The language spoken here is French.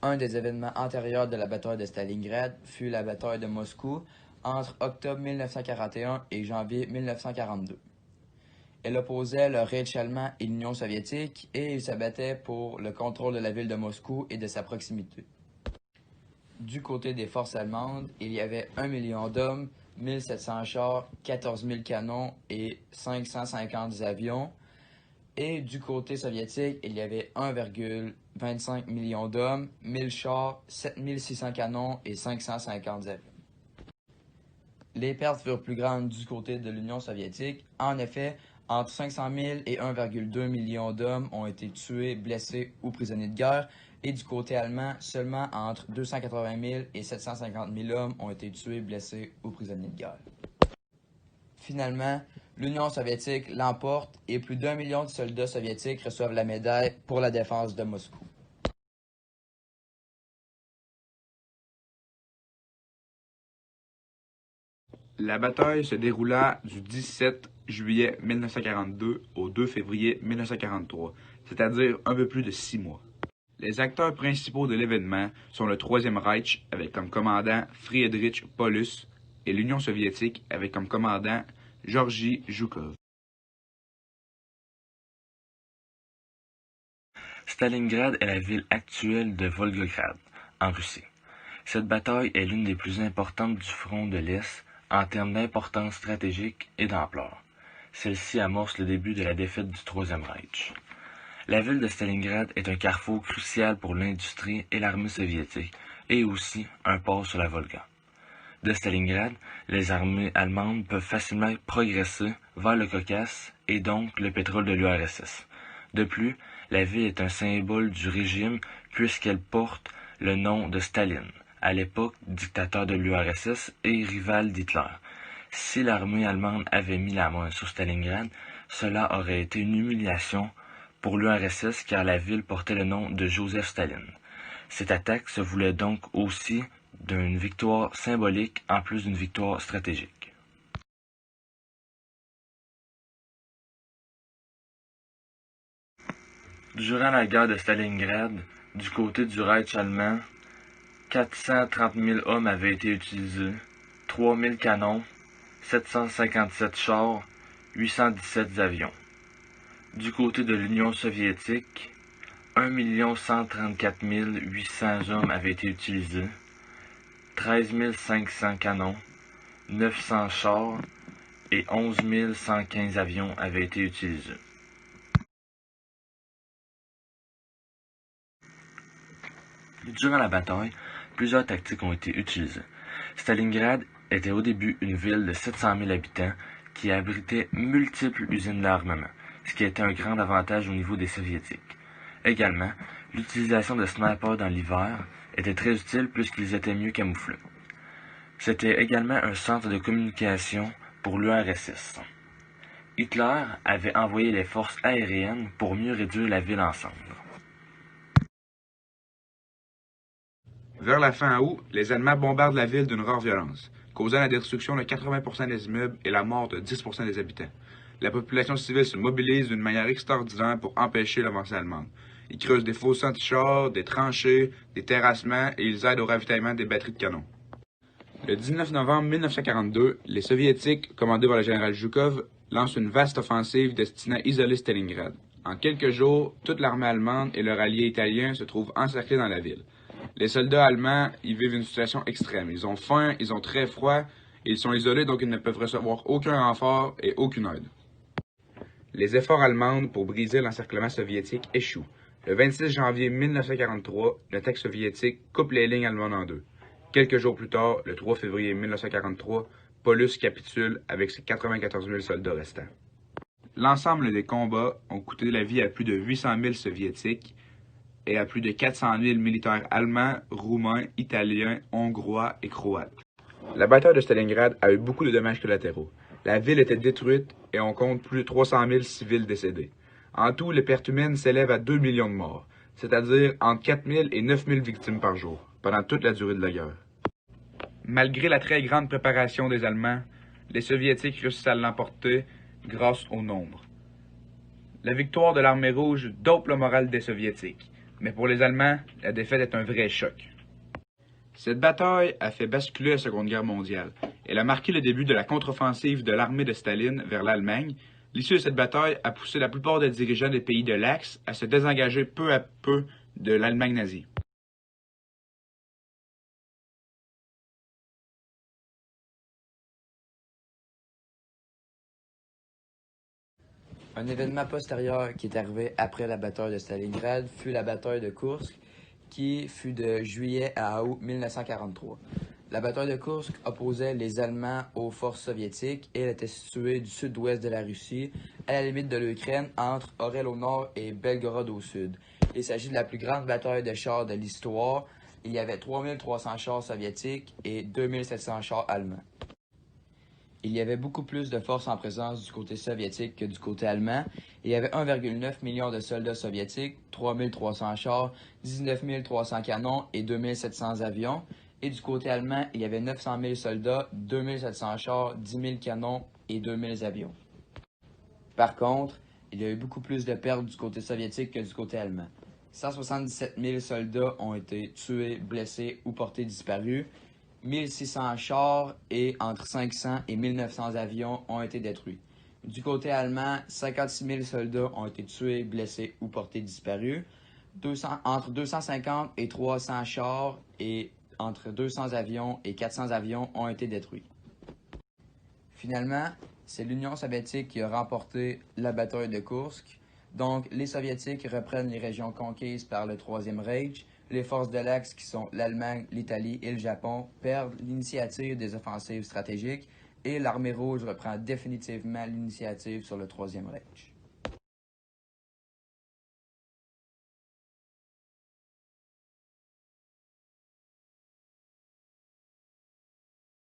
Un des événements antérieurs de la bataille de Stalingrad fut la bataille de Moscou entre octobre 1941 et janvier 1942. Elle opposait le Reich allemand et l'Union soviétique et ils se battaient pour le contrôle de la ville de Moscou et de sa proximité. Du côté des forces allemandes, il y avait 1 million d'hommes, 1700 chars, 14 000 canons et 550 avions. Et du côté soviétique, il y avait 1,25 million d'hommes, 1000 chars, 7600 canons et 550 avions. Les pertes furent plus grandes du côté de l'Union soviétique. En effet, entre 500 000 et 1,2 million d'hommes ont été tués, blessés ou prisonniers de guerre. Et du côté allemand, seulement entre 280 000 et 750 000 hommes ont été tués, blessés ou prisonniers de guerre. Finalement, l'Union soviétique l'emporte et plus d'1 million de soldats soviétiques reçoivent la médaille pour la défense de Moscou. La bataille se déroula du 17 juillet 1942 au 2 février 1943, c'est-à-dire un peu plus de 6 mois. Les acteurs principaux de l'événement sont le Troisième Reich avec comme commandant Friedrich Paulus et l'Union soviétique avec comme commandant Georgi Zhukov. Stalingrad est la ville actuelle de Volgograd, en Russie. Cette bataille est l'une des plus importantes du front de l'Est en termes d'importance stratégique et d'ampleur. Celle-ci amorce le début de la défaite du Troisième Reich. La ville de Stalingrad est un carrefour crucial pour l'industrie et l'armée soviétique, et aussi un port sur la Volga. De Stalingrad, les armées allemandes peuvent facilement progresser vers le Caucase et donc le pétrole de l'URSS. De plus, la ville est un symbole du régime puisqu'elle porte le nom de Staline, à l'époque dictateur de l'URSS et rival d'Hitler. Si l'armée allemande avait mis la main sur Stalingrad, cela aurait été une humiliation pour l'URSS car la ville portait le nom de Joseph Staline. Cette attaque se voulait donc aussi d'une victoire symbolique en plus d'une victoire stratégique. Durant la guerre de Stalingrad, du côté du Reich allemand, 430 000 hommes avaient été utilisés, 3 000 canons, 757 chars, 817 avions. Du côté de l'Union soviétique, 1 134 800 hommes avaient été utilisés, 13 500 canons, 900 chars et 11 115 avions avaient été utilisés. Durant la bataille, plusieurs tactiques ont été utilisées. Stalingrad était au début une ville de 700 000 habitants qui abritait multiples usines d'armement, ce qui était un grand avantage au niveau des Soviétiques. Également, l'utilisation de snipers dans l'hiver était très utile puisqu'ils étaient mieux camouflés. C'était également un centre de communication pour l'URSS. Hitler avait envoyé les forces aériennes pour mieux réduire la ville en cendres. Vers la fin août, les Allemands bombardent la ville d'une rare violence, causant la destruction de 80% des immeubles et la mort de 10% des habitants. La population civile se mobilise d'une manière extraordinaire pour empêcher l'avancée allemande. Ils creusent des fossés anti-chars, des tranchées, des terrassements et ils aident au ravitaillement des batteries de canons. Le 19 novembre 1942, les Soviétiques, commandés par le général Zhukov, lancent une vaste offensive destinée à isoler Stalingrad. En quelques jours, toute l'armée allemande et leurs alliés italiens se trouvent encerclés dans la ville. Les soldats allemands y vivent une situation extrême. Ils ont faim, ils ont très froid, et ils sont isolés donc ils ne peuvent recevoir aucun renfort et aucune aide. Les efforts allemands pour briser l'encerclement soviétique échouent. Le 26 janvier 1943, l'attaque soviétique coupe les lignes allemandes en deux. Quelques jours plus tard, le 3 février 1943, Paulus capitule avec ses 94 000 soldats restants. L'ensemble des combats ont coûté la vie à plus de 800 000 soviétiques et à plus de 400 000 militaires allemands, roumains, italiens, hongrois et croates. La bataille de Stalingrad a eu beaucoup de dommages collatéraux. La ville était détruite et on compte plus de 300 000 civils décédés. En tout, les pertes humaines s'élèvent à 2 millions de morts, c'est-à-dire entre 4 000 et 9 000 victimes par jour, pendant toute la durée de la guerre. Malgré la très grande préparation des Allemands, les Soviétiques réussissent à l'emporter grâce au nombre. La victoire de l'armée rouge dope le moral des Soviétiques. Mais pour les Allemands, la défaite est un vrai choc. Cette bataille a fait basculer la Seconde Guerre mondiale. Elle a marqué le début de la contre-offensive de l'armée de Staline vers l'Allemagne. L'issue de cette bataille a poussé la plupart des dirigeants des pays de l'Axe à se désengager peu à peu de l'Allemagne nazie. Un événement postérieur qui est arrivé après la bataille de Stalingrad fut la bataille de Kursk, qui fut de juillet à août 1943. La bataille de Kursk opposait les Allemands aux forces soviétiques et elle était située du sud-ouest de la Russie, à la limite de l'Ukraine, entre Orel au nord et Belgorod au sud. Il s'agit de la plus grande bataille de chars de l'histoire. Il y avait 3300 chars soviétiques et 2700 chars allemands. Il y avait beaucoup plus de forces en présence du côté soviétique que du côté allemand. Il y avait 1,9 million de soldats soviétiques, 3300 chars, 19 300 canons et 2700 avions. Et du côté allemand, il y avait 900 000 soldats, 2700 chars, 10 000 canons et 2000 avions. Par contre, il y a eu beaucoup plus de pertes du côté soviétique que du côté allemand. 177 000 soldats ont été tués, blessés ou portés disparus. 1600 chars et entre 500 et 1900 avions ont été détruits. Du côté allemand, 56 000 soldats ont été tués, blessés ou portés disparus. Entre 250 et 300 chars et entre 200 avions et 400 avions ont été détruits. Finalement, c'est l'Union soviétique qui a remporté la bataille de Kursk. Donc, les Soviétiques reprennent les régions conquises par le Troisième Reich. Les forces de l'Axe, qui sont l'Allemagne, l'Italie et le Japon, perdent l'initiative des offensives stratégiques et l'armée rouge reprend définitivement l'initiative sur le Troisième Reich.